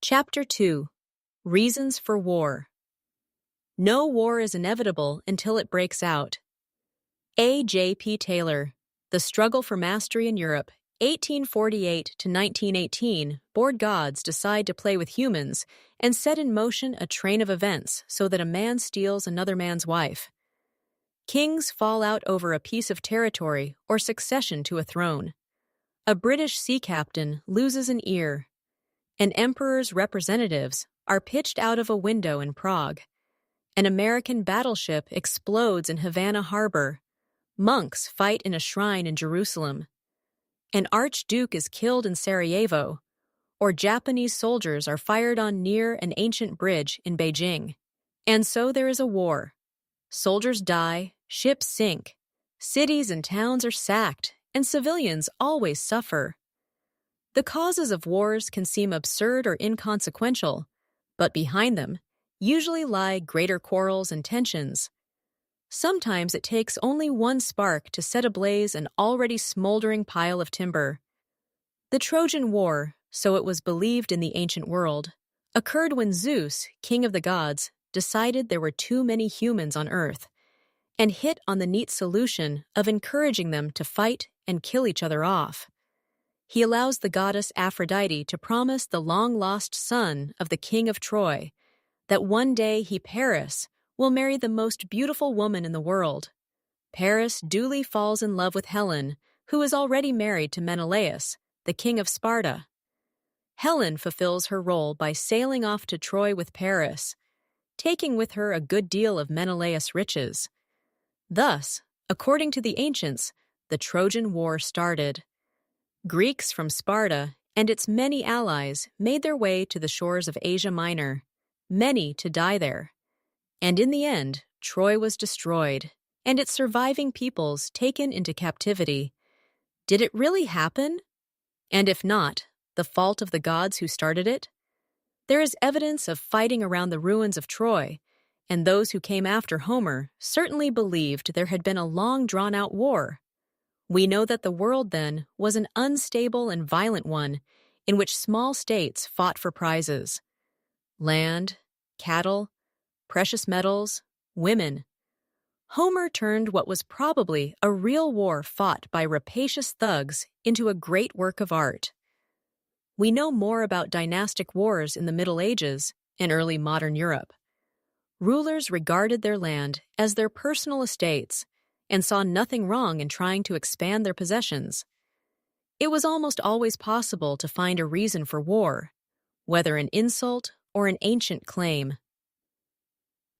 Chapter 2. Reasons for War. No war is inevitable until it breaks out. A. J. P. Taylor, The Struggle for Mastery in Europe, 1848 to 1918. Bored gods decide to play with humans and set in motion a train of events so that a man steals another man's wife. Kings fall out over a piece of territory or succession to a throne. A British sea captain loses an ear. An emperor's representatives are pitched out of a window in Prague. An American battleship explodes in Havana Harbor. Monks fight in a shrine in Jerusalem. An archduke is killed in Sarajevo, or Japanese soldiers are fired on near an ancient bridge in Beijing. And so there is a war. Soldiers die, ships sink, cities and towns are sacked, and civilians always suffer. The causes of wars can seem absurd or inconsequential, but behind them usually lie greater quarrels and tensions. Sometimes it takes only one spark to set ablaze an already smoldering pile of timber. The Trojan War, so it was believed in the ancient world, occurred when Zeus, king of the gods, decided there were too many humans on Earth, and hit on the neat solution of encouraging them to fight and kill each other off. He allows the goddess Aphrodite to promise the long-lost son of the king of Troy that one day he, Paris, will marry the most beautiful woman in the world. Paris duly falls in love with Helen, who is already married to Menelaus, the king of Sparta. Helen fulfills her role by sailing off to Troy with Paris, taking with her a good deal of Menelaus' riches. Thus, according to the ancients, the Trojan War started. Greeks from Sparta and its many allies made their way to the shores of Asia Minor, many to die there. And in the end, Troy was destroyed, and its surviving peoples taken into captivity. Did it really happen? And if not, the fault of the gods who started it? There is evidence of fighting around the ruins of Troy, and those who came after Homer certainly believed there had been a long drawn-out war. We know that the world then was an unstable and violent one in which small states fought for prizes. Land, cattle, precious metals, women. Homer turned what was probably a real war fought by rapacious thugs into a great work of art. We know more about dynastic wars in the Middle Ages and early modern Europe. Rulers regarded their land as their personal estates and saw nothing wrong in trying to expand their possessions. It was almost always possible to find a reason for war, whether an insult or an ancient claim.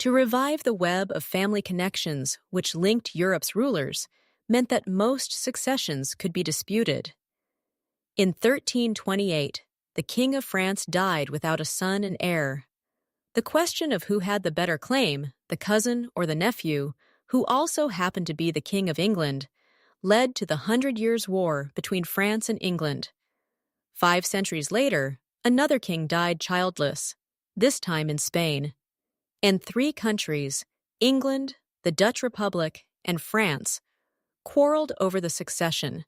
To revive the web of family connections which linked Europe's rulers meant that most successions could be disputed. In 1328, the King of France died without a son and heir. The question of who had the better claim, the cousin or the nephew, who also happened to be the King of England, led to the 100 Years' War between France and England. 5 centuries later, another king died childless, this time in Spain. And 3 countries, England, the Dutch Republic, and France, quarreled over the succession,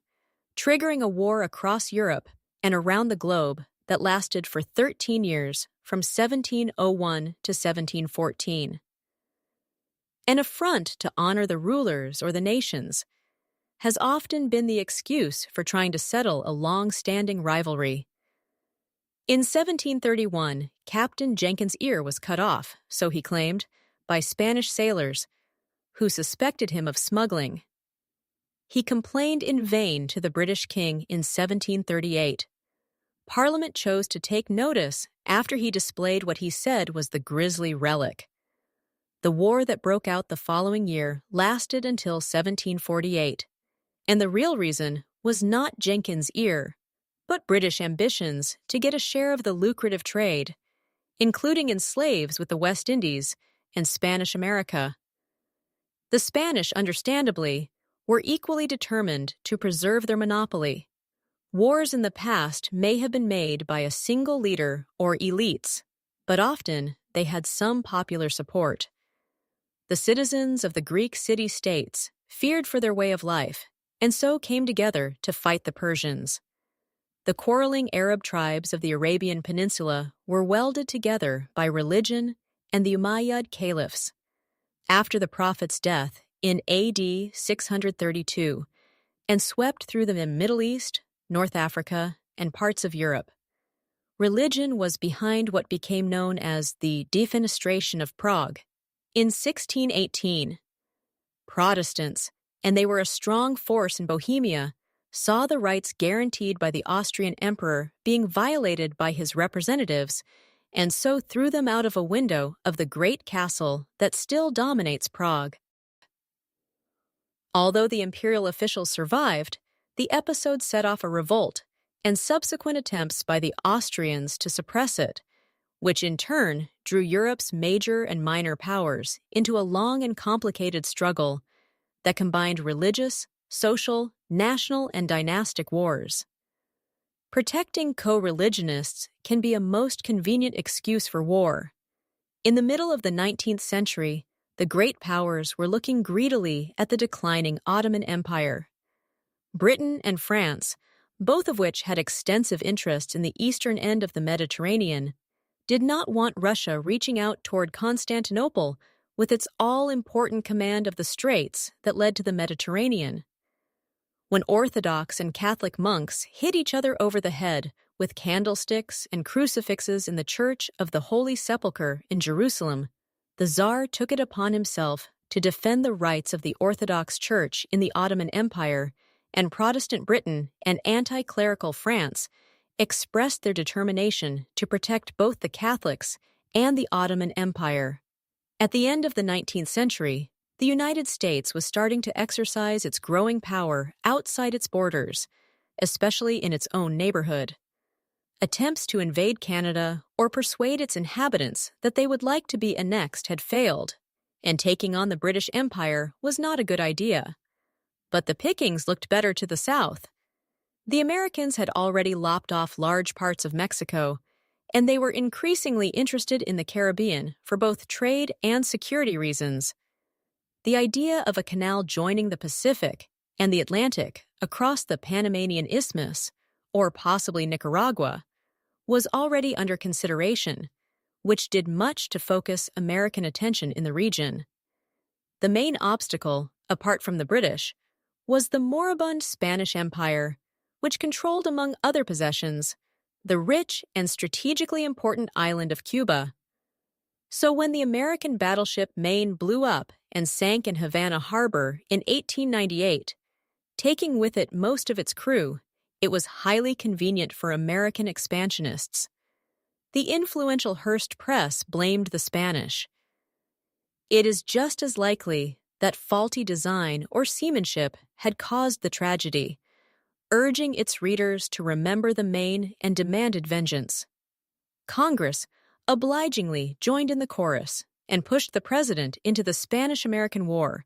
triggering a war across Europe and around the globe that lasted for 13 years from 1701 to 1714. An affront to honor the rulers or the nations has often been the excuse for trying to settle a long-standing rivalry. In 1731, Captain Jenkins' ear was cut off, so he claimed, by Spanish sailors who suspected him of smuggling. He complained in vain to the British king in 1738. Parliament chose to take notice after he displayed what he said was the grisly relic. The war that broke out the following year lasted until 1748, and the real reason was not Jenkins' ear, but British ambitions to get a share of the lucrative trade, including in slaves with the West Indies and Spanish America. The Spanish, understandably, were equally determined to preserve their monopoly. Wars in the past may have been made by a single leader or elites, but often they had some popular support. The citizens of the Greek city-states feared for their way of life, and so came together to fight the Persians. The quarreling Arab tribes of the Arabian Peninsula were welded together by religion and the Umayyad caliphs. After the Prophet's death in AD 632, and swept through the Middle East, North Africa, and parts of Europe. Religion was behind what became known as the Defenestration of Prague. In 1618, Protestants, and they were a strong force in Bohemia, saw the rights guaranteed by the Austrian emperor being violated by his representatives, and so threw them out of a window of the great castle that still dominates Prague. Although the imperial officials survived, the episode set off a revolt and subsequent attempts by the Austrians to suppress it, which in turn drew Europe's major and minor powers into a long and complicated struggle that combined religious, social, national, and dynastic wars. Protecting co-religionists can be a most convenient excuse for war. In the middle of the 19th century, the great powers were looking greedily at the declining Ottoman Empire. Britain and France, both of which had extensive interests in the eastern end of the Mediterranean, did not want Russia reaching out toward Constantinople with its all-important command of the straits that led to the Mediterranean. When Orthodox and Catholic monks hit each other over the head with candlesticks and crucifixes in the Church of the Holy Sepulchre in Jerusalem, the Tsar took it upon himself to defend the rights of the Orthodox Church in the Ottoman Empire, and Protestant Britain and anti-clerical France expressed their determination to protect both the Catholics and the Ottoman Empire. At the end of the 19th century, the United States was starting to exercise its growing power outside its borders, especially in its own neighborhood. Attempts to invade Canada or persuade its inhabitants that they would like to be annexed had failed, and taking on the British Empire was not a good idea. But the pickings looked better to the south. The Americans had already lopped off large parts of Mexico, and they were increasingly interested in the Caribbean for both trade and security reasons. The idea of a canal joining the Pacific and the Atlantic across the Panamanian Isthmus, or possibly Nicaragua, was already under consideration, which did much to focus American attention in the region. The main obstacle, apart from the British, was the moribund Spanish Empire, which controlled, among other possessions, the rich and strategically important island of Cuba. So when the American battleship Maine blew up and sank in Havana Harbor in 1898, taking with it most of its crew, it was highly convenient for American expansionists. The influential Hearst Press blamed the Spanish. It is just as likely that faulty design or seamanship had caused the tragedy, urging its readers to remember the Maine and demanded vengeance. Congress obligingly joined in the chorus and pushed the president into the Spanish-American War,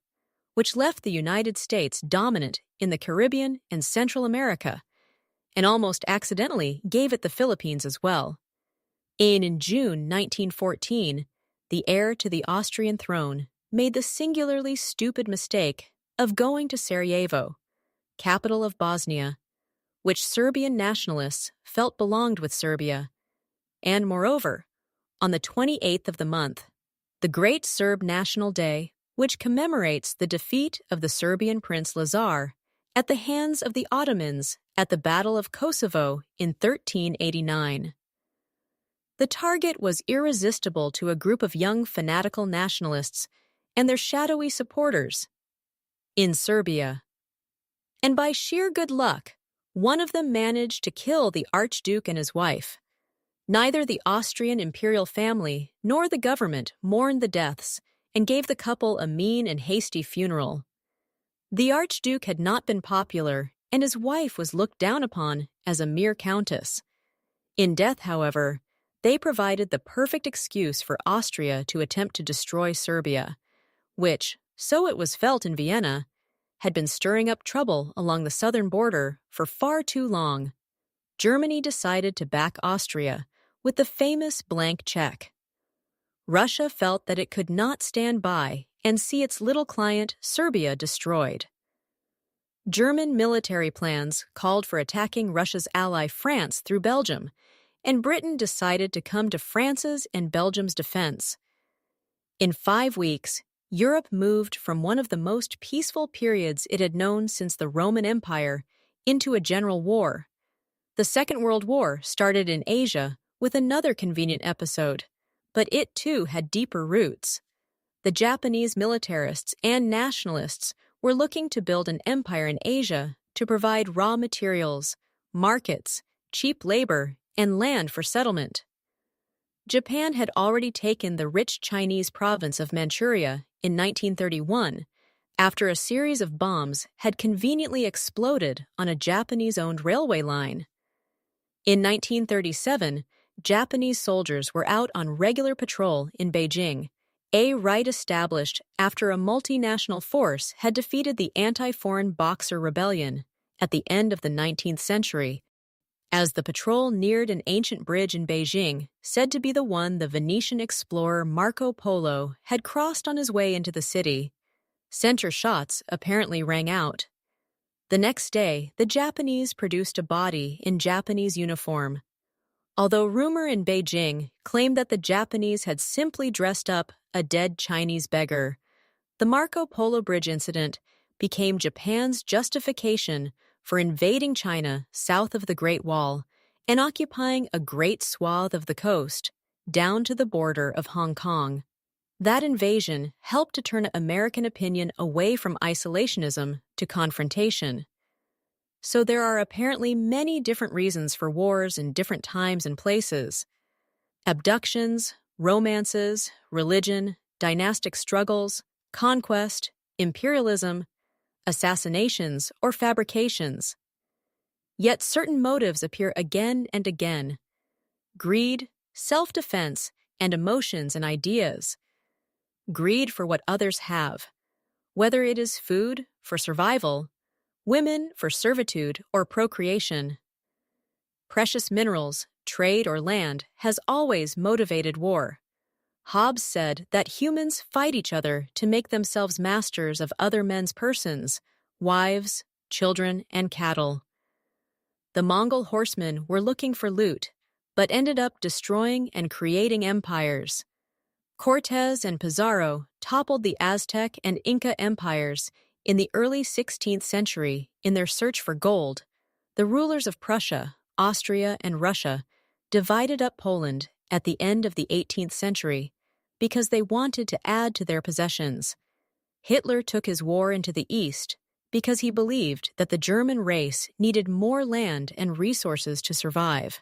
which left the United States dominant in the Caribbean and Central America, and almost accidentally gave it the Philippines as well. In June 1914, the heir to the Austrian throne made the singularly stupid mistake of going to Sarajevo, capital of Bosnia, which Serbian nationalists felt belonged with Serbia. And moreover, on the 28th of the month, the Great Serb National Day, which commemorates the defeat of the Serbian Prince Lazar at the hands of the Ottomans at the Battle of Kosovo in 1389. The target was irresistible to a group of young fanatical nationalists and their shadowy supporters in Serbia. And by sheer good luck, one of them managed to kill the Archduke and his wife. Neither the Austrian imperial family nor the government mourned the deaths and gave the couple a mean and hasty funeral. The Archduke had not been popular, and his wife was looked down upon as a mere countess. In death, however, they provided the perfect excuse for Austria to attempt to destroy Serbia, which, so it was felt in Vienna, had been stirring up trouble along the southern border for far too long. Germany decided to back Austria with the famous blank check. Russia felt that it could not stand by and see its little client Serbia destroyed. German military plans called for attacking Russia's ally France through Belgium, and Britain decided to come to France's and Belgium's defense. In 5 weeks, Europe moved from one of the most peaceful periods it had known since the Roman Empire into a general war. The Second World War started in Asia with another convenient episode, but it too had deeper roots. The Japanese militarists and nationalists were looking to build an empire in Asia to provide raw materials, markets, cheap labor, and land for settlement. Japan had already taken the rich Chinese province of Manchuria in 1931 after a series of bombs had conveniently exploded on a Japanese-owned railway line. In 1937, Japanese soldiers were out on regular patrol in Beijing, a right established after a multinational force had defeated the anti-foreign Boxer Rebellion at the end of the 19th century. As the patrol neared an ancient bridge in Beijing, said to be the one the Venetian explorer Marco Polo had crossed on his way into the city, center shots apparently rang out. The next day, the Japanese produced a body in Japanese uniform. Although rumor in Beijing claimed that the Japanese had simply dressed up a dead Chinese beggar, the Marco Polo Bridge Incident became Japan's justification for invading China south of the Great Wall and occupying a great swath of the coast, down to the border of Hong Kong. That invasion helped to turn American opinion away from isolationism to confrontation. So there are apparently many different reasons for wars in different times and places. Abductions, romances, religion, dynastic struggles, conquest, imperialism, assassinations, or fabrications. Yet certain motives appear again and again: greed, self-defense, and emotions and ideas. Greed for what others have, whether it is food for survival, women for servitude or procreation. Precious minerals, trade, or land has always motivated war. Hobbes said that humans fight each other to make themselves masters of other men's persons, wives, children, and cattle. The Mongol horsemen were looking for loot, but ended up destroying and creating empires. Cortez and Pizarro toppled the Aztec and Inca empires in the early 16th century in their search for gold. The rulers of Prussia, Austria, and Russia divided up Poland at the end of the 18th century because they wanted to add to their possessions. Hitler took his war into the East because he believed that the German race needed more land and resources to survive.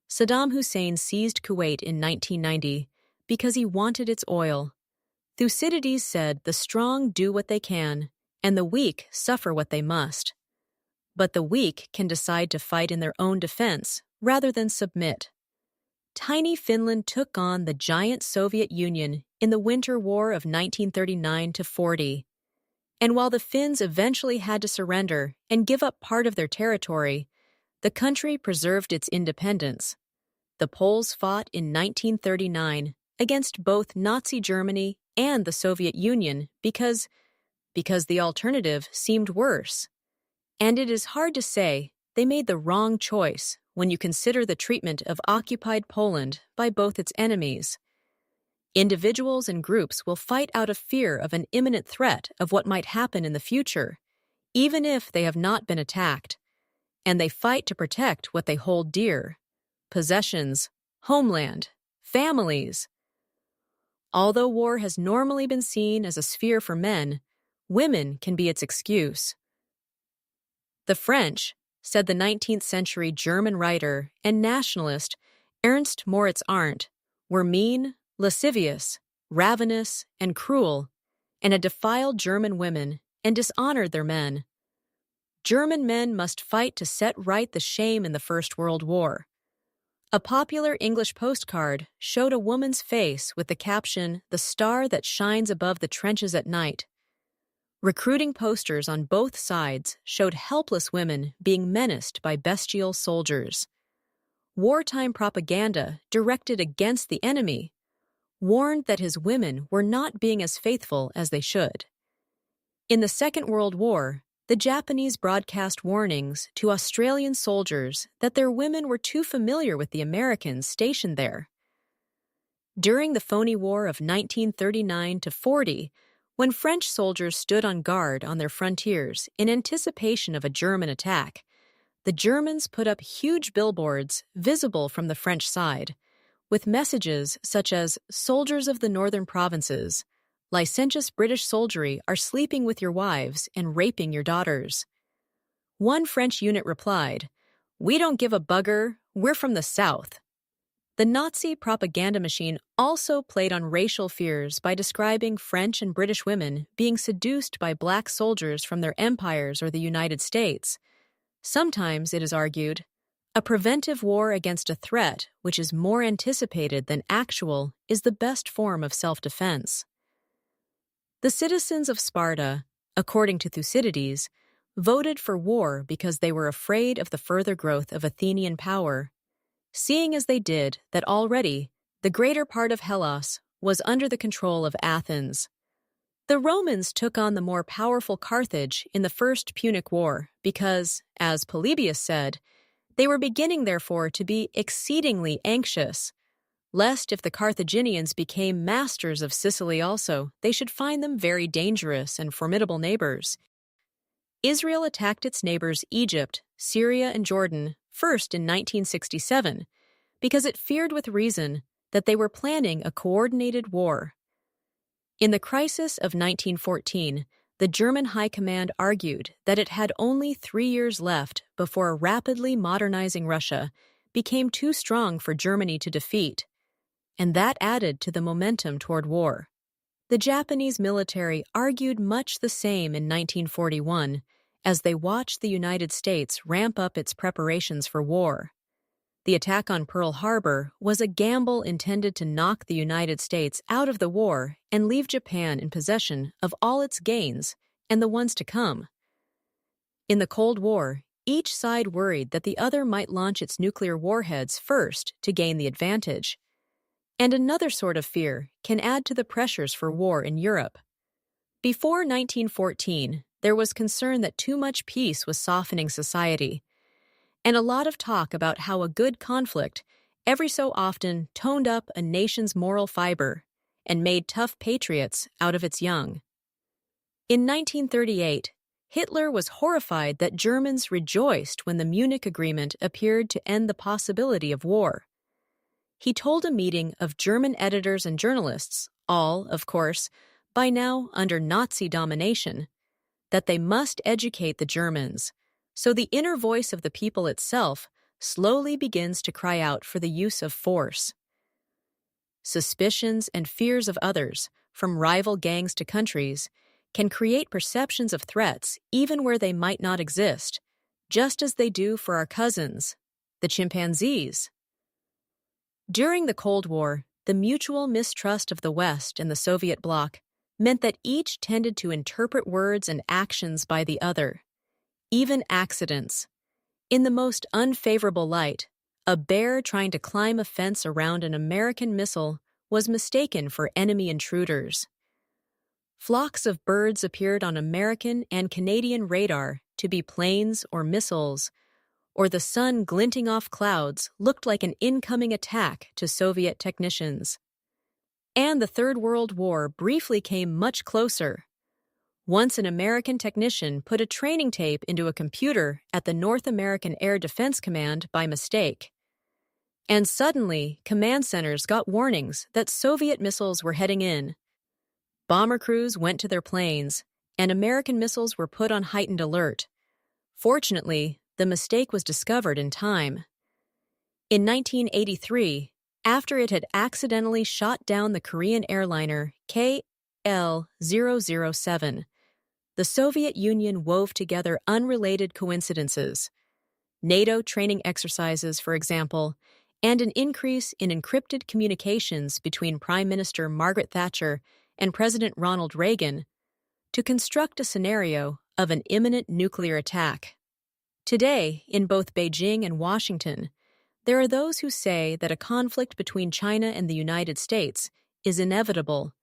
Saddam Hussein seized Kuwait in 1990 because he wanted its oil. Thucydides said the strong do what they can, and the weak suffer what they must. But the weak can decide to fight in their own defense rather than submit. Tiny Finland took on the giant Soviet Union in the Winter War of 1939-40. And while the Finns eventually had to surrender and give up part of their territory, the country preserved its independence. The Poles fought in 1939 against both Nazi Germany and the Soviet Union because the alternative seemed worse. And it is hard to say they made the wrong choice when you consider the treatment of occupied Poland by both its enemies. Individuals and groups will fight out of fear of an imminent threat of what might happen in the future, even if they have not been attacked. And they fight to protect what they hold dear: possessions, homeland, families. Although war has normally been seen as a sphere for men, women can be its excuse. The French, said the 19th century German writer and nationalist Ernst Moritz Arndt, were mean, lascivious, ravenous, and cruel, and had defiled German women and dishonored their men. German men must fight to set right the shame in the First World War. A popular English postcard showed a woman's face with the caption, "The star that shines above the trenches at night." Recruiting posters on both sides showed helpless women being menaced by bestial soldiers. Wartime propaganda directed against the enemy warned that his women were not being as faithful as they should. In the Second World War, the Japanese broadcast warnings to Australian soldiers that their women were too familiar with the Americans stationed there. During the phony war of 1939–40, when French soldiers stood on guard on their frontiers in anticipation of a German attack, the Germans put up huge billboards visible from the French side, with messages such as "Soldiers of the Northern Provinces, licentious British soldiery are sleeping with your wives and raping your daughters." One French unit replied, "We don't give a bugger, we're from the South." The Nazi propaganda machine also played on racial fears by describing French and British women being seduced by black soldiers from their empires or the United States. Sometimes, it is argued, a preventive war against a threat which is more anticipated than actual is the best form of self-defense. The citizens of Sparta, according to Thucydides, voted for war because they were afraid of the further growth of Athenian power, seeing as they did that already the greater part of Hellas was under the control of Athens. The Romans took on the more powerful Carthage in the First Punic War because, as Polybius said, they were beginning therefore to be exceedingly anxious, lest if the Carthaginians became masters of Sicily also, they should find them very dangerous and formidable neighbors. Israel attacked its neighbors Egypt, Syria, and Jordan first in 1967 because it feared with reason that they were planning a coordinated war. In the crisis of 1914, the German High Command argued that it had only 3 years left before a rapidly modernizing Russia became too strong for Germany to defeat, and that added to the momentum toward war. The Japanese military argued much the same in 1941 as they watched the United States ramp up its preparations for war. The attack on Pearl Harbor was a gamble intended to knock the United States out of the war and leave Japan in possession of all its gains and the ones to come. In the Cold War, each side worried that the other might launch its nuclear warheads first to gain the advantage. And another sort of fear can add to the pressures for war in Europe. Before 1914, there was concern that too much peace was softening society, and a lot of talk about how a good conflict every so often toned up a nation's moral fiber and made tough patriots out of its young. In 1938, Hitler was horrified that Germans rejoiced when the Munich Agreement appeared to end the possibility of war. He told a meeting of German editors and journalists, all, of course, by now under Nazi domination, that they must educate the Germans, so the inner voice of the people itself slowly begins to cry out for the use of force. Suspicions and fears of others, from rival gangs to countries, can create perceptions of threats even where they might not exist, just as they do for our cousins, the chimpanzees. During the Cold War, the mutual mistrust of the West and the Soviet bloc meant that each tended to interpret words and actions by the other, even accidents, in the most unfavorable light. A bear trying to climb a fence around an American missile was mistaken for enemy intruders. Flocks of birds appeared on American and Canadian radar to be planes or missiles, or the sun glinting off clouds looked like an incoming attack to Soviet technicians. And the Third World War briefly came much closer. Once an American technician put a training tape into a computer at the North American Air Defense Command by mistake. And suddenly, command centers got warnings that Soviet missiles were heading in. Bomber crews went to their planes, and American missiles were put on heightened alert. Fortunately, the mistake was discovered in time. In 1983, after it had accidentally shot down the Korean airliner KL-007, the Soviet Union wove together unrelated coincidences. NATO training exercises, for example, and an increase in encrypted communications between Prime Minister Margaret Thatcher and President Ronald Reagan to construct a scenario of an imminent nuclear attack. Today, in both Beijing and Washington, there are those who say that a conflict between China and the United States is inevitable.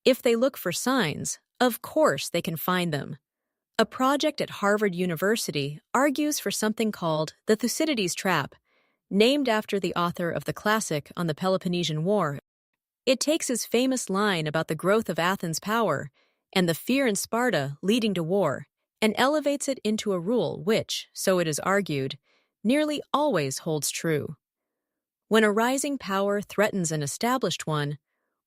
If they look for signs, of course they can find them. A project at Harvard University argues for something called the Thucydides trap, named after the author of the classic on the Peloponnesian War. It takes his famous line about the growth of Athens' power and the fear in Sparta leading to war and elevates it into a rule which, so it is argued, nearly always holds true. When a rising power threatens an established one,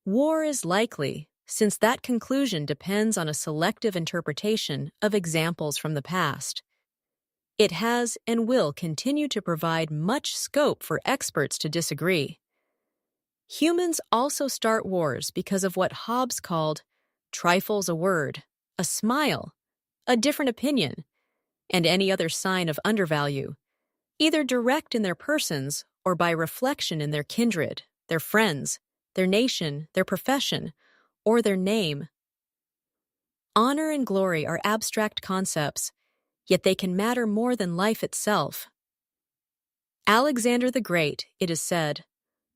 war is likely, since that conclusion depends on a selective interpretation of examples from the past. It has and will continue to provide much scope for experts to disagree. Humans also start wars because of what Hobbes called trifles a word, a smile, a different opinion, and any other sign of undervalue, either direct in their persons or by reflection in their kindred, their friends, their nation, their profession, or their name. Honor and glory are abstract concepts, yet they can matter more than life itself. Alexander the Great, it is said,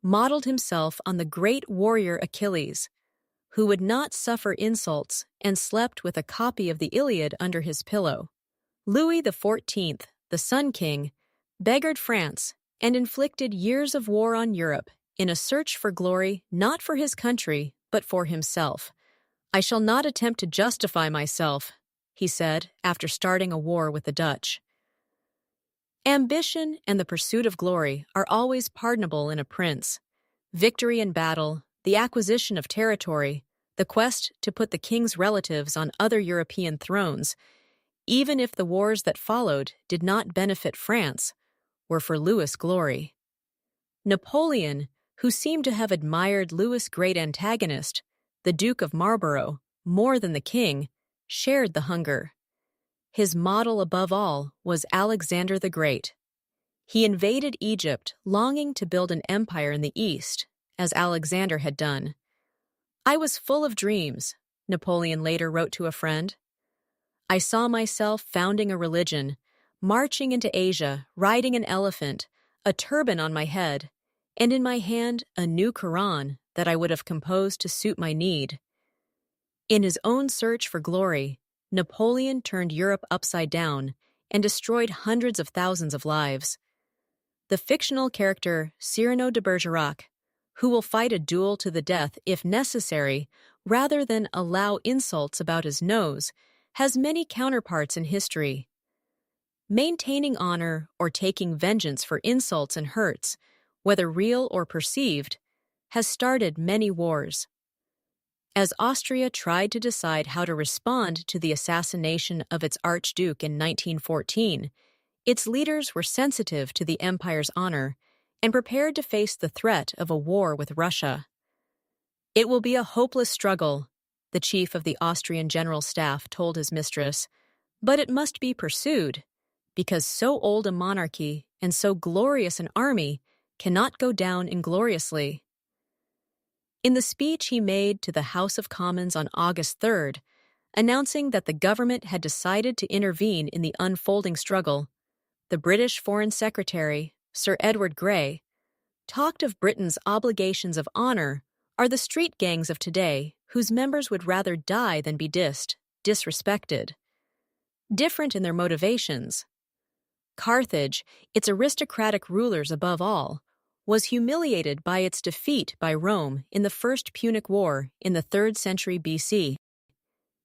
modeled himself on the great warrior Achilles, who would not suffer insults and slept with a copy of the Iliad under his pillow. Louis XIV, the Sun King, beggared France and inflicted years of war on Europe in a search for glory not for his country, but for himself. "I shall not attempt to justify myself," he said after starting a war with the Dutch. Ambition and the pursuit of glory are always pardonable in a prince. Victory in battle, the acquisition of territory, the quest to put the king's relatives on other European thrones, even if the wars that followed did not benefit France, were for Louis' glory. Napoleon, who seemed to have admired Louis' great antagonist, the Duke of Marlborough, more than the king, shared the hunger. His model above all was Alexander the Great. He invaded Egypt longing to build an empire in the East, as Alexander had done. "I was full of dreams," Napoleon later wrote to a friend. "I saw myself founding a religion, marching into Asia, riding an elephant, a turban on my head, and in my hand a new Quran that I would have composed to suit my need." In his own search for glory, Napoleon turned Europe upside down and destroyed hundreds of thousands of lives. The fictional character Cyrano de Bergerac, who will fight a duel to the death if necessary rather than allow insults about his nose, has many counterparts in history. Maintaining honor or taking vengeance for insults and hurts, whether real or perceived, has started many wars. As Austria tried to decide how to respond to the assassination of its Archduke in 1914, its leaders were sensitive to the empire's honor and prepared to face the threat of a war with Russia. "It will be a hopeless struggle," the chief of the Austrian General Staff told his mistress, "but it must be pursued, because so old a monarchy and so glorious an army cannot go down ingloriously." In the speech he made to the House of Commons on August 3rd, announcing that the government had decided to intervene in the unfolding struggle, the British Foreign Secretary, Sir Edward Grey, talked of Britain's obligations of honor are the street gangs of today whose members would rather die than be disrespected. Different in their motivations. Carthage, its aristocratic rulers above all, was humiliated by its defeat by Rome in the First Punic War in the 3rd century BC.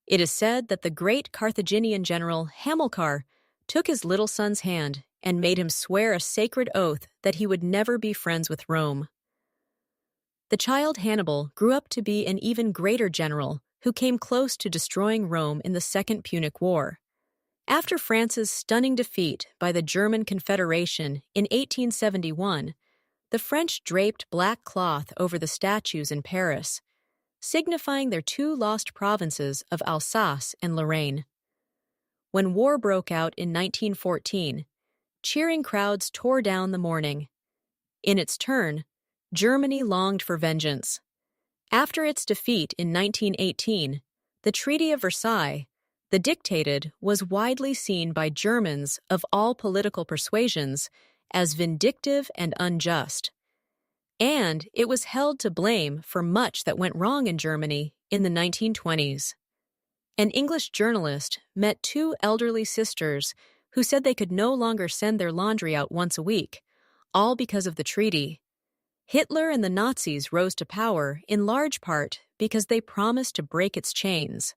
It is said that the great Carthaginian general Hamilcar took his little son's hand and made him swear a sacred oath that he would never be friends with Rome. The child Hannibal grew up to be an even greater general who came close to destroying Rome in the Second Punic War. After France's stunning defeat by the German Confederation in 1871, the French draped black cloth over the statues in Paris, signifying their two lost provinces of Alsace and Lorraine. When war broke out in 1914, cheering crowds tore down the mourning. In its turn, Germany longed for vengeance. After its defeat in 1918, the Treaty of Versailles, the dictated, was widely seen by Germans of all political persuasions as vindictive and unjust. And it was held to blame for much that went wrong in Germany in the 1920s. An English journalist met two elderly sisters who said they could no longer send their laundry out once a week, all because of the treaty. Hitler and the Nazis rose to power in large part because they promised to break its chains.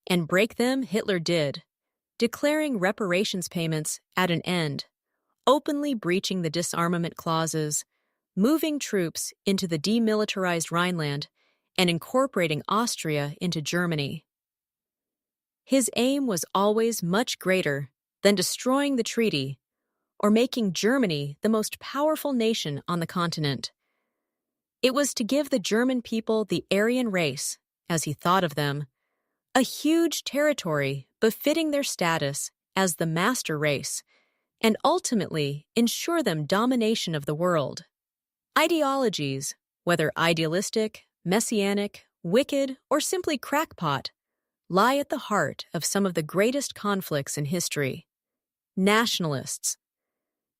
And break them Hitler did, declaring reparations payments at an end, openly breaching the disarmament clauses, moving troops into the demilitarized Rhineland, and incorporating Austria into Germany. His aim was always much greater than destroying the treaty or making Germany the most powerful nation on the continent. It was to give the German people the Aryan race, as he thought of them, a huge territory befitting their status as the master race, and ultimately ensure them domination of the world. Ideologies, whether idealistic, messianic, wicked, or simply crackpot, lie at the heart of some of the greatest conflicts in history. Nationalists.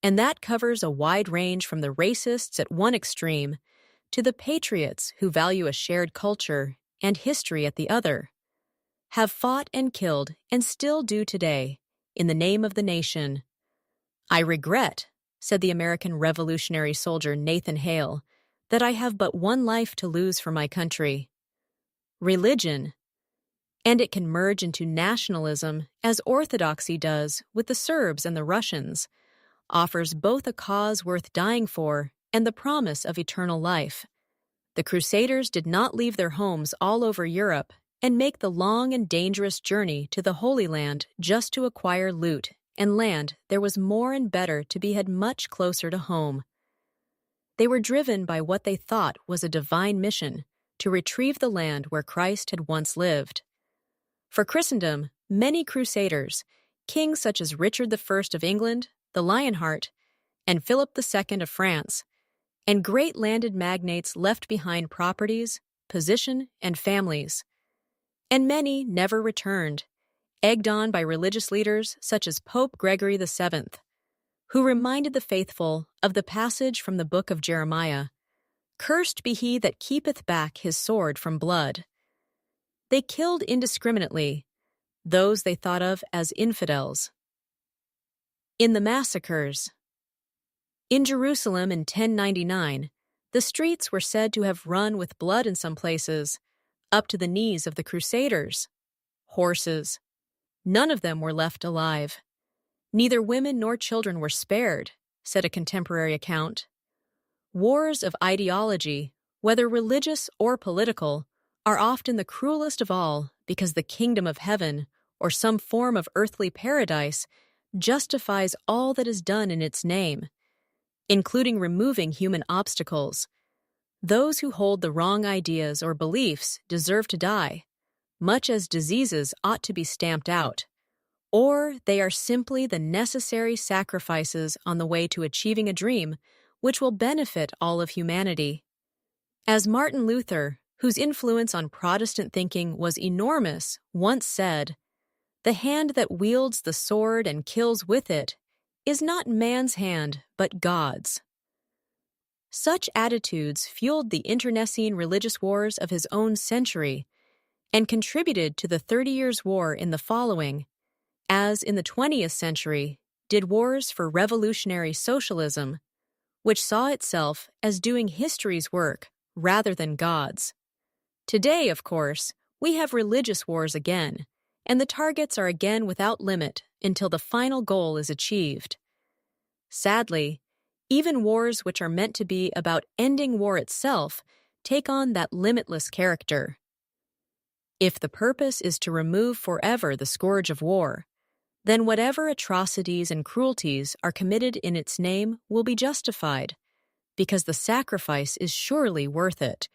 And that covers a wide range from the racists at one extreme to the patriots who value a shared culture and history at the other, have fought and killed and still do today in the name of the nation. I regret, said the American Revolutionary soldier Nathan Hale, that I have but one life to lose for my country. Religion, and it can merge into nationalism as orthodoxy does with the Serbs and the Russians, offers both a cause worth dying for and the promise of eternal life. The Crusaders did not leave their homes all over Europe and make the long and dangerous journey to the Holy Land just to acquire loot and land there was more and better to be had much closer to home. They were driven by what they thought was a divine mission to retrieve the land where Christ had once lived. For Christendom, many crusaders, kings such as Richard I of England, the Lionheart, and Philip II of France, and great landed magnates left behind properties, position, and families. And many never returned, egged on by religious leaders such as Pope Gregory VII, who reminded the faithful of the passage from the book of Jeremiah, "Cursed be he that keepeth back his sword from blood." They killed indiscriminately those they thought of as infidels. In the massacres. In Jerusalem in 1099, the streets were said to have run with blood in some places, up to the knees of the Crusaders. Horses. None of them were left alive. Neither women nor children were spared, said a contemporary account. Wars of ideology, whether religious or political, are often the cruelest of all because the kingdom of heaven, or some form of earthly paradise, justifies all that is done in its name, including removing human obstacles. Those who hold the wrong ideas or beliefs deserve to die, much as diseases ought to be stamped out, or they are simply the necessary sacrifices on the way to achieving a dream which will benefit all of humanity. As Martin Luther, whose influence on Protestant thinking was enormous, once said, "The hand that wields the sword and kills with it is not man's hand, but God's." Such attitudes fueled the internecine religious wars of his own century and contributed to the 30 Years' War in the following, as in the 20th century did wars for revolutionary socialism, which saw itself as doing history's work rather than God's. Today, of course, we have religious wars again, and the targets are again without limit until the final goal is achieved. Sadly, even wars which are meant to be about ending war itself take on that limitless character. If the purpose is to remove forever the scourge of war, then whatever atrocities and cruelties are committed in its name will be justified, because the sacrifice is surely worth it.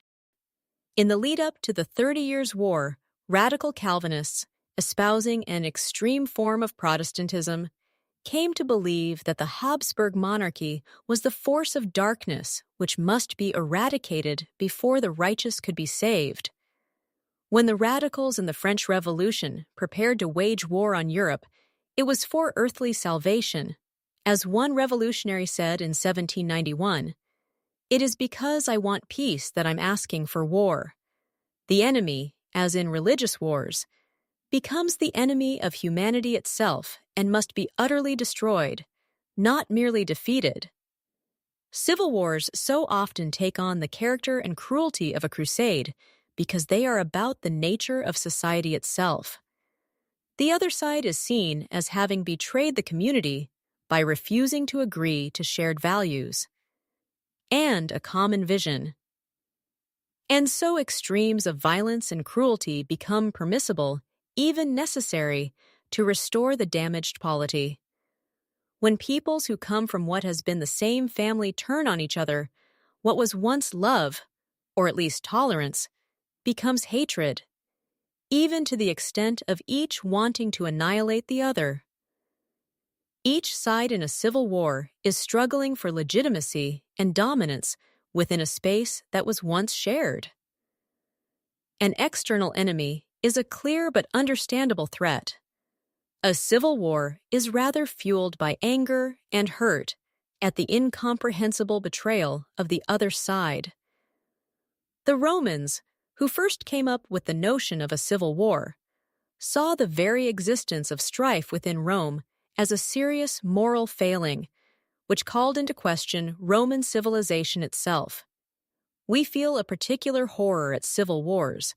In the lead-up to the 30 Years' War, radical Calvinists, espousing an extreme form of Protestantism, came to believe that the Habsburg monarchy was the force of darkness which must be eradicated before the righteous could be saved. When the radicals in the French Revolution prepared to wage war on Europe, it was for earthly salvation. As one revolutionary said in 1791, "It is because I want peace that I'm asking for war." The enemy, as in religious wars, becomes the enemy of humanity itself and must be utterly destroyed, not merely defeated. Civil wars so often take on the character and cruelty of a crusade because they are about the nature of society itself. The other side is seen as having betrayed the community by refusing to agree to shared values and a common vision. And so extremes of violence and cruelty become permissible, even necessary, to restore the damaged polity. When peoples who come from what has been the same family turn on each other, what was once love, or at least tolerance, becomes hatred, even to the extent of each wanting to annihilate the other. Each side in a civil war is struggling for legitimacy and dominance within a space that was once shared. An external enemy is a clear but understandable threat. A civil war is rather fueled by anger and hurt at the incomprehensible betrayal of the other side. The Romans, who first came up with the notion of a civil war, saw the very existence of strife within Rome as a serious moral failing, which called into question Roman civilization itself. We feel a particular horror at civil wars,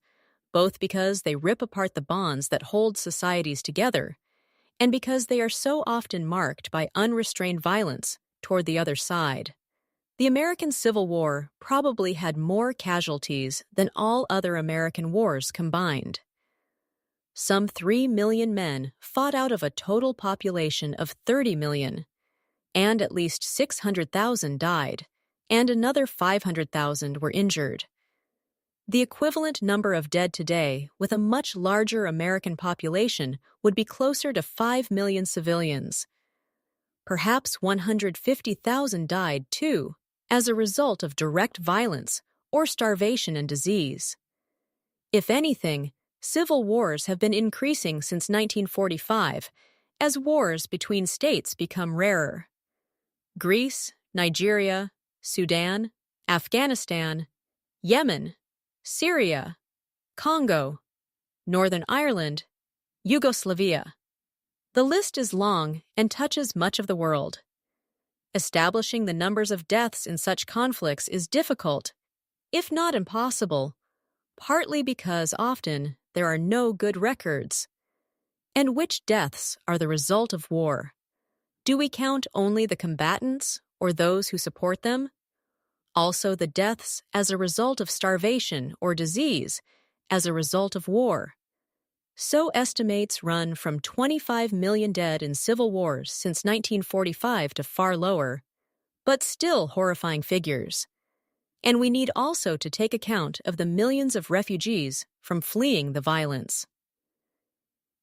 both because they rip apart the bonds that hold societies together, and because they are so often marked by unrestrained violence toward the other side. The American Civil War probably had more casualties than all other American wars combined. Some 3 million men fought out of a total population of 30 million, and at least 600,000 died, and another 500,000 were injured. The equivalent number of dead today, with a much larger American population, would be closer to 5 million civilians. Perhaps 150,000 died, too, as a result of direct violence or starvation and disease. If anything, civil wars have been increasing since 1945, as wars between states become rarer. Greece, Nigeria, Sudan, Afghanistan, Yemen, Syria, Congo, Northern Ireland, Yugoslavia. The list is long and touches much of the world. Establishing the numbers of deaths in such conflicts is difficult, if not impossible, partly because often there are no good records. And which deaths are the result of war? Do we count only the combatants or those who support them? Also the deaths as a result of starvation or disease as a result of war. So estimates run from 25 million dead in civil wars since 1945 to far lower, but still horrifying figures. And we need also to take account of the millions of refugees from fleeing the violence.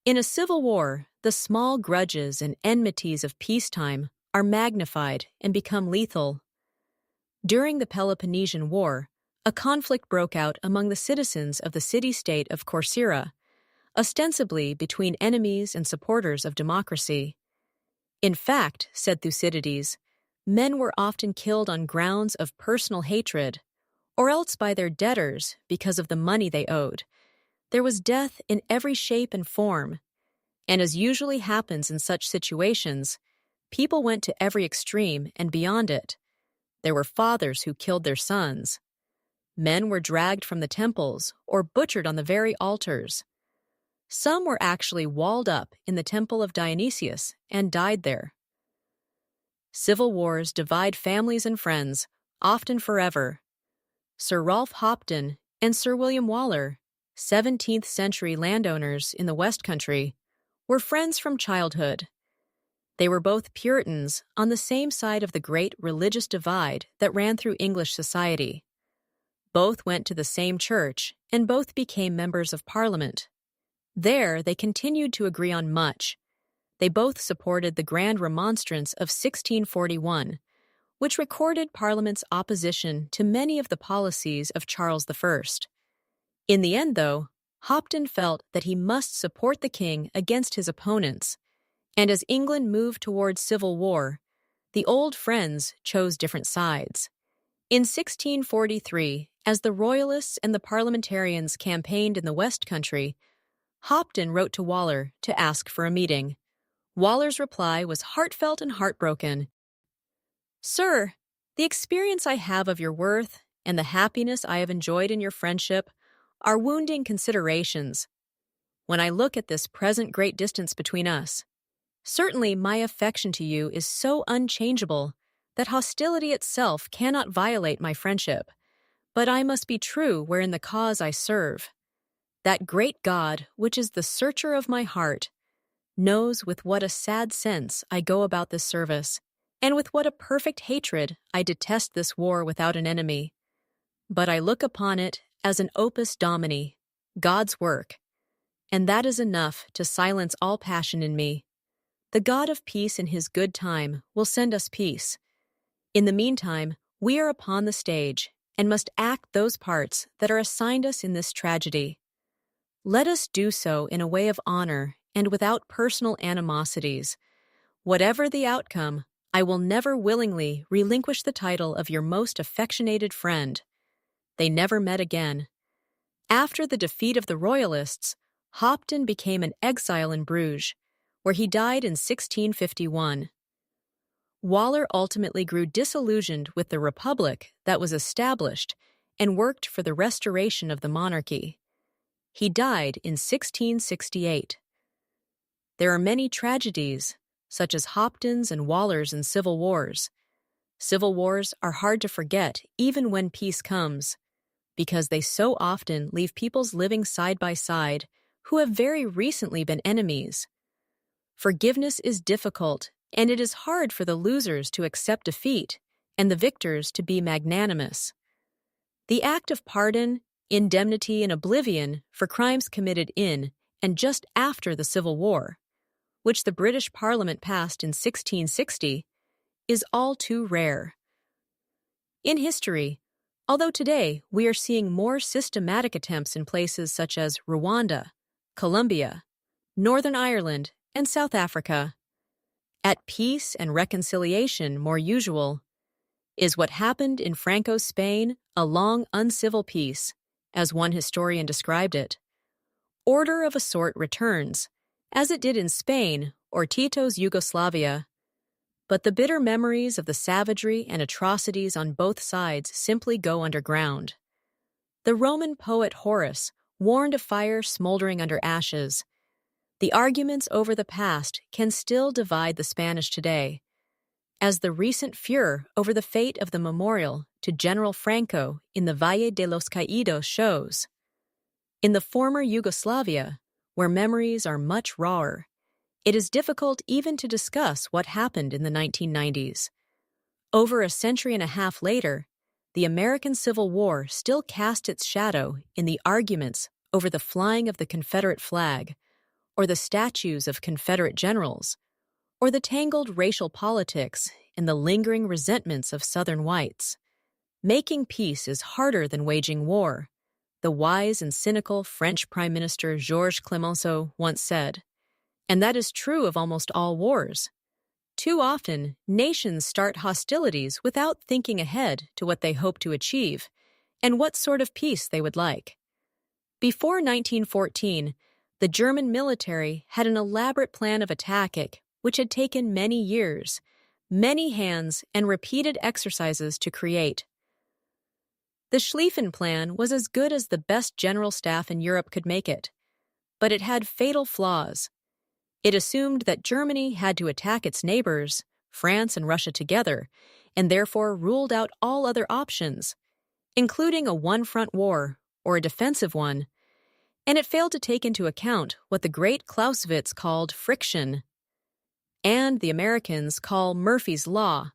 In a civil war, the small grudges and enmities of peacetime are magnified and become lethal. During the Peloponnesian War, a conflict broke out among the citizens of the city-state of Corcyra, ostensibly between enemies and supporters of democracy. In fact, said Thucydides, men were often killed on grounds of personal hatred, or else by their debtors because of the money they owed. There was death in every shape and form, and as usually happens in such situations, people went to every extreme and beyond it. There were fathers who killed their sons. Men were dragged from the temples or butchered on the very altars. Some were actually walled up in the temple of Dionysius and died there. Civil wars divide families and friends, often forever. Sir Ralph Hopton and Sir William Waller, 17th-century landowners in the West Country, were friends from childhood. They were both Puritans on the same side of the great religious divide that ran through English society. Both went to the same church, and both became members of Parliament. There, they continued to agree on much. They both supported the Grand Remonstrance of 1641, which recorded Parliament's opposition to many of the policies of Charles I. In the end, though, Hopton felt that he must support the king against his opponents, and as England moved towards civil war, the old friends chose different sides. In 1643, as the Royalists and the Parliamentarians campaigned in the West Country, Hopton wrote to Waller to ask for a meeting. Waller's reply was heartfelt and heartbroken. "Sir, the experience I have of your worth and the happiness I have enjoyed in your friendship are wounding considerations. When I look at this present great distance between us, certainly my affection to you is so unchangeable that hostility itself cannot violate my friendship, but I must be true wherein the cause I serve. That great God, which is the searcher of my heart, knows with what a sad sense I go about this service, and with what a perfect hatred I detest this war without an enemy. But I look upon it as an opus domini, God's work, and that is enough to silence all passion in me. The God of peace in his good time will send us peace. In the meantime, we are upon the stage and must act those parts that are assigned us in this tragedy. Let us do so in a way of honor and without personal animosities. Whatever the outcome, I will never willingly relinquish the title of your most affectionated friend." They never met again. After the defeat of the Royalists, Hopton became an exile in Bruges, where he died in 1651. Waller ultimately grew disillusioned with the republic that was established and worked for the restoration of the monarchy. He died in 1668. There are many tragedies, such as Hopton's and Waller's in civil wars. Civil wars are hard to forget even when peace comes, because they so often leave peoples living side by side who have very recently been enemies. Forgiveness is difficult, and it is hard for the losers to accept defeat and the victors to be magnanimous. The act of pardon, indemnity, and oblivion for crimes committed in and just after the Civil War, which the British Parliament passed in 1660, is all too rare. In history, although today we are seeing more systematic attempts in places such as Rwanda, Colombia, Northern Ireland, and South Africa, at peace and reconciliation more usual, is what happened in Franco's Spain a long uncivil peace, as one historian described it. Order of a sort returns, as it did in Spain or Tito's Yugoslavia, but the bitter memories of the savagery and atrocities on both sides simply go underground. The Roman poet Horace warned of fire smoldering under ashes. The arguments over the past can still divide the Spanish today, as the recent furor over the fate of the memorial to General Franco in the Valle de los Caídos shows. In the former Yugoslavia, where memories are much rawer, it is difficult even to discuss what happened in the 1990s. Over a century and a half later, the American Civil War still cast its shadow in the arguments over the flying of the Confederate flag, or the statues of Confederate generals, or the tangled racial politics and the lingering resentments of Southern whites. Making peace is harder than waging war, the wise and cynical French Prime Minister Georges Clemenceau once said, and that is true of almost all wars. Too often, nations start hostilities without thinking ahead to what they hope to achieve and what sort of peace they would like. Before 1914, the German military had an elaborate plan of attack which had taken many years, many hands, and repeated exercises to create. The Schlieffen Plan was as good as the best general staff in Europe could make it, but it had fatal flaws. It assumed that Germany had to attack its neighbors, France and Russia together, and therefore ruled out all other options, including a one-front war or a defensive one, and it failed to take into account what the great Clausewitz called friction, and the Americans call Murphy's Law,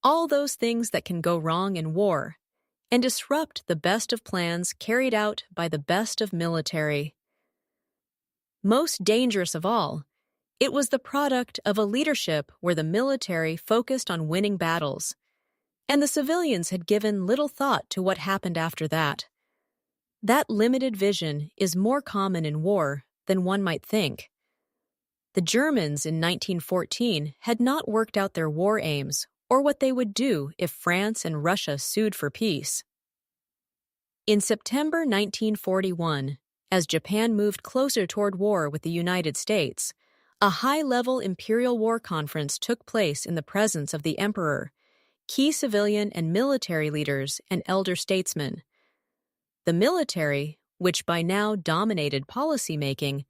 all those things that can go wrong in war, and disrupt the best of plans carried out by the best of military. Most dangerous of all, it was the product of a leadership where the military focused on winning battles, and the civilians had given little thought to what happened after that. That limited vision is more common in war than one might think. The Germans in 1914 had not worked out their war aims or what they would do if France and Russia sued for peace. In September 1941, as Japan moved closer toward war with the United States, a high-level imperial war conference took place in the presence of the emperor, key civilian and military leaders, and elder statesmen. The military, which by now dominated policymaking,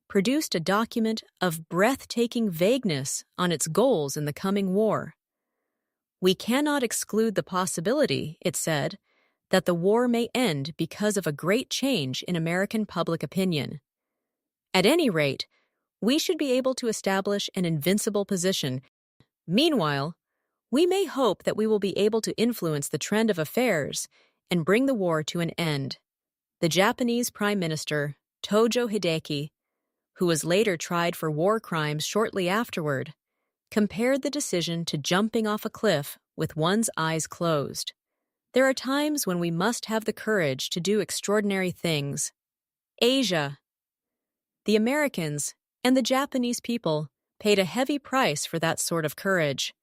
produced a document of breathtaking vagueness on its goals in the coming war. "We cannot exclude the possibility," it said, "that the war may end because of a great change in American public opinion. At any rate, we should be able to establish an invincible position. Meanwhile, we may hope that we will be able to influence the trend of affairs and bring the war to an end." The Japanese Prime Minister, Tojo Hideki, who was later tried for war crimes shortly afterward, compared the decision to jumping off a cliff with one's eyes closed. "There are times when we must have the courage to do extraordinary things." Asia. The Americans and the Japanese people paid a heavy price for that sort of courage.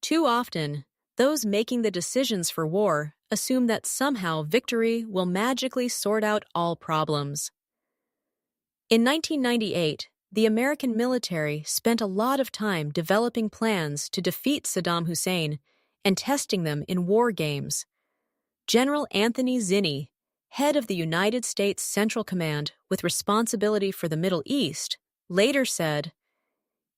Too often, those making the decisions for war assume that somehow victory will magically sort out all problems. In 1998, the American military spent a lot of time developing plans to defeat Saddam Hussein and testing them in war games. General Anthony Zinni, head of the United States Central Command with responsibility for the Middle East, later said,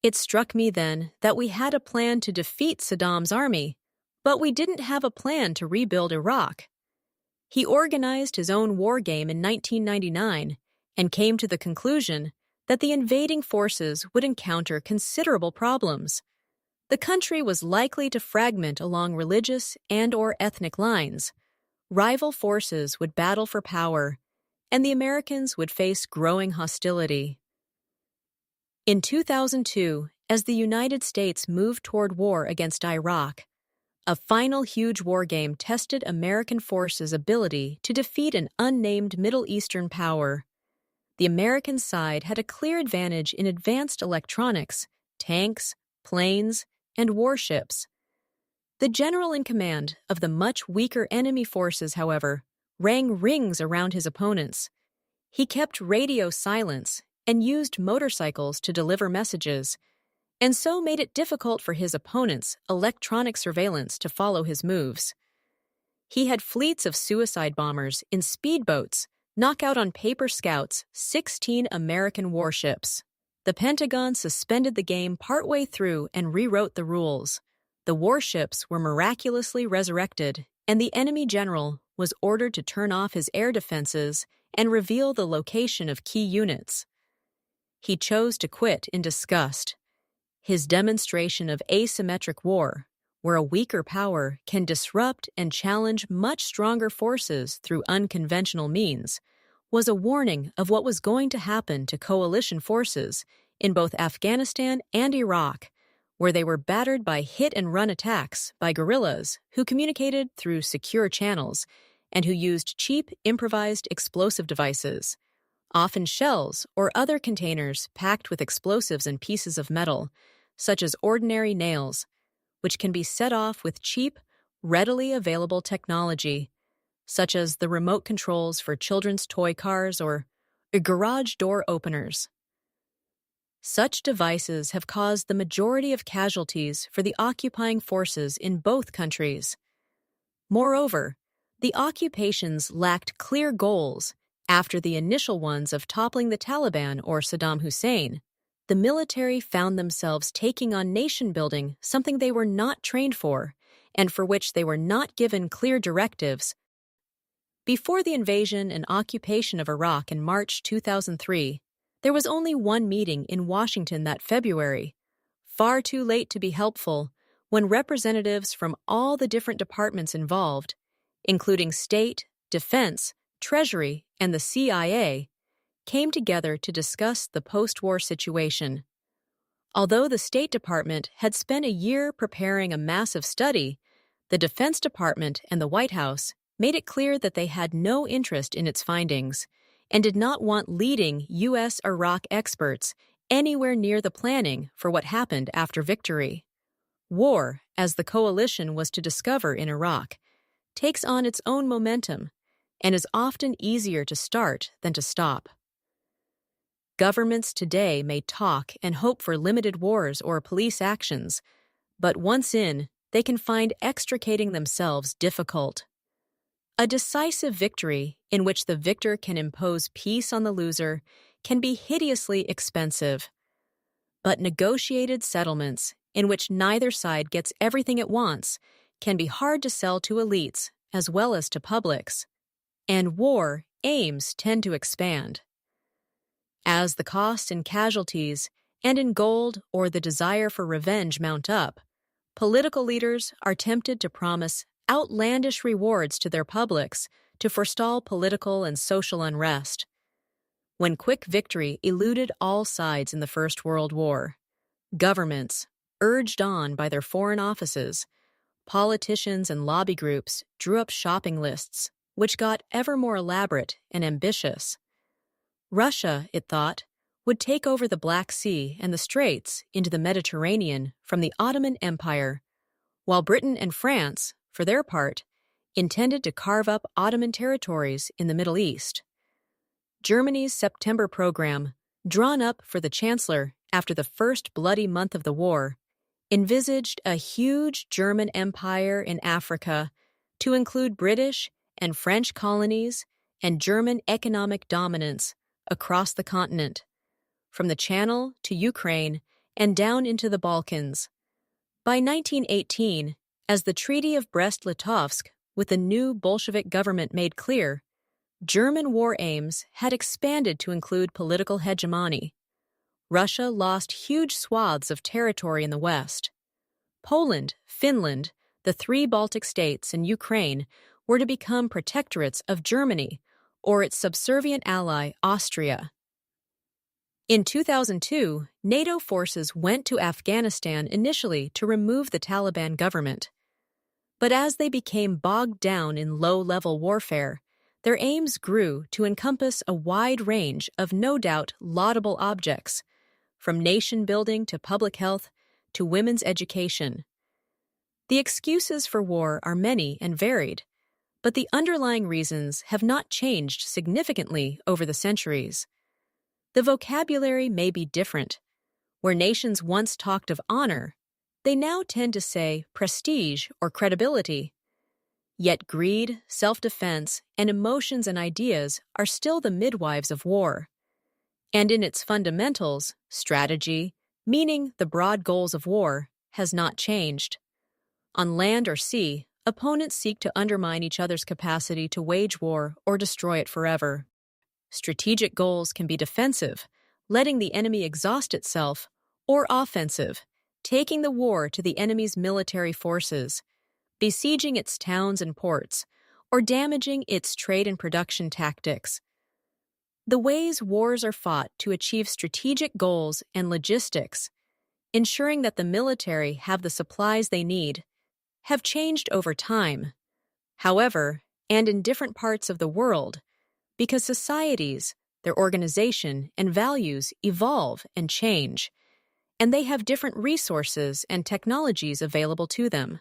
"It struck me then that we had a plan to defeat Saddam's army, but we didn't have a plan to rebuild Iraq." He organized his own war game in 1999 and came to the conclusion that the invading forces would encounter considerable problems. The country was likely to fragment along religious and/or ethnic lines. Rival forces would battle for power, and the Americans would face growing hostility. In 2002, as the United States moved toward war against Iraq, a final huge war game tested American forces' ability to defeat an unnamed Middle Eastern power. The American side had a clear advantage in advanced electronics, tanks, planes, and warships. The general in command of the much weaker enemy forces, however, rang rings around his opponents. He kept radio silence and used motorcycles to deliver messages, and so made it difficult for his opponents' electronic surveillance to follow his moves. He had fleets of suicide bombers in speedboats knock out on paper scouts 16 American warships. The Pentagon suspended the game partway through and rewrote the rules. The warships were miraculously resurrected, and the enemy general was ordered to turn off his air defenses and reveal the location of key units. He chose to quit in disgust. His demonstration of asymmetric war, where a weaker power can disrupt and challenge much stronger forces through unconventional means, was a warning of what was going to happen to coalition forces in both Afghanistan and Iraq, where they were battered by hit-and-run attacks by guerrillas who communicated through secure channels and who used cheap, improvised explosive devices, often shells or other containers packed with explosives and pieces of metal, such as ordinary nails, which can be set off with cheap, readily available technology, such as the remote controls for children's toy cars or garage door openers. Such devices have caused the majority of casualties for the occupying forces in both countries. Moreover, the occupations lacked clear goals after the initial ones of toppling the Taliban or Saddam Hussein. The military found themselves taking on nation-building, something they were not trained for, and for which they were not given clear directives. Before the invasion and occupation of Iraq in March 2003, there was only one meeting in Washington that February, far too late to be helpful, when representatives from all the different departments involved, including State, Defense, Treasury, and the CIA, came together to discuss the post-war situation. Although the State Department had spent a year preparing a massive study, the Defense Department and the White House made it clear that they had no interest in its findings and did not want leading U.S. Iraq experts anywhere near the planning for what happened after victory. War, as the coalition was to discover in Iraq, takes on its own momentum, and is often easier to start than to stop. Governments today may talk and hope for limited wars or police actions, but once in, they can find extricating themselves difficult. A decisive victory, in which the victor can impose peace on the loser, can be hideously expensive. But negotiated settlements, in which neither side gets everything it wants, can be hard to sell to elites as well as to publics. And war aims tend to expand. As the cost in casualties and in gold or the desire for revenge mount up, political leaders are tempted to promise outlandish rewards to their publics to forestall political and social unrest. When quick victory eluded all sides in the First World War, governments, urged on by their foreign offices, politicians and lobby groups drew up shopping lists, which got ever more elaborate and ambitious. Russia, it thought, would take over the Black Sea and the Straits into the Mediterranean from the Ottoman Empire, while Britain and France, for their part, intended to carve up Ottoman territories in the Middle East. Germany's September program, drawn up for the Chancellor after the first bloody month of the war, envisaged a huge German empire in Africa to include British and French colonies and German economic dominance across the continent, from the Channel to Ukraine and down into the Balkans. By 1918, as the Treaty of Brest-Litovsk with the new Bolshevik government made clear, German war aims had expanded to include political hegemony. Russia lost huge swaths of territory in the West. Poland, Finland, the 3 Baltic states, and Ukraine were to become protectorates of Germany or its subservient ally, Austria. In 2002, NATO forces went to Afghanistan initially to remove the Taliban government. But as they became bogged down in low-level warfare, their aims grew to encompass a wide range of no doubt laudable objects, from nation-building to public health to women's education. The excuses for war are many and varied, but the underlying reasons have not changed significantly over the centuries. The vocabulary may be different. Where nations once talked of honor, they now tend to say prestige or credibility. Yet greed, self-defense, and emotions and ideas are still the midwives of war. And in its fundamentals, strategy, meaning the broad goals of war, has not changed. On land or sea, opponents seek to undermine each other's capacity to wage war or destroy it forever. Strategic goals can be defensive, letting the enemy exhaust itself, or offensive, taking the war to the enemy's military forces, besieging its towns and ports, or damaging its trade and production tactics. The ways wars are fought to achieve strategic goals and logistics, ensuring that the military have the supplies they need, have changed over time. However, and in different parts of the world, because societies, their organization, and values evolve and change, and they have different resources and technologies available to them.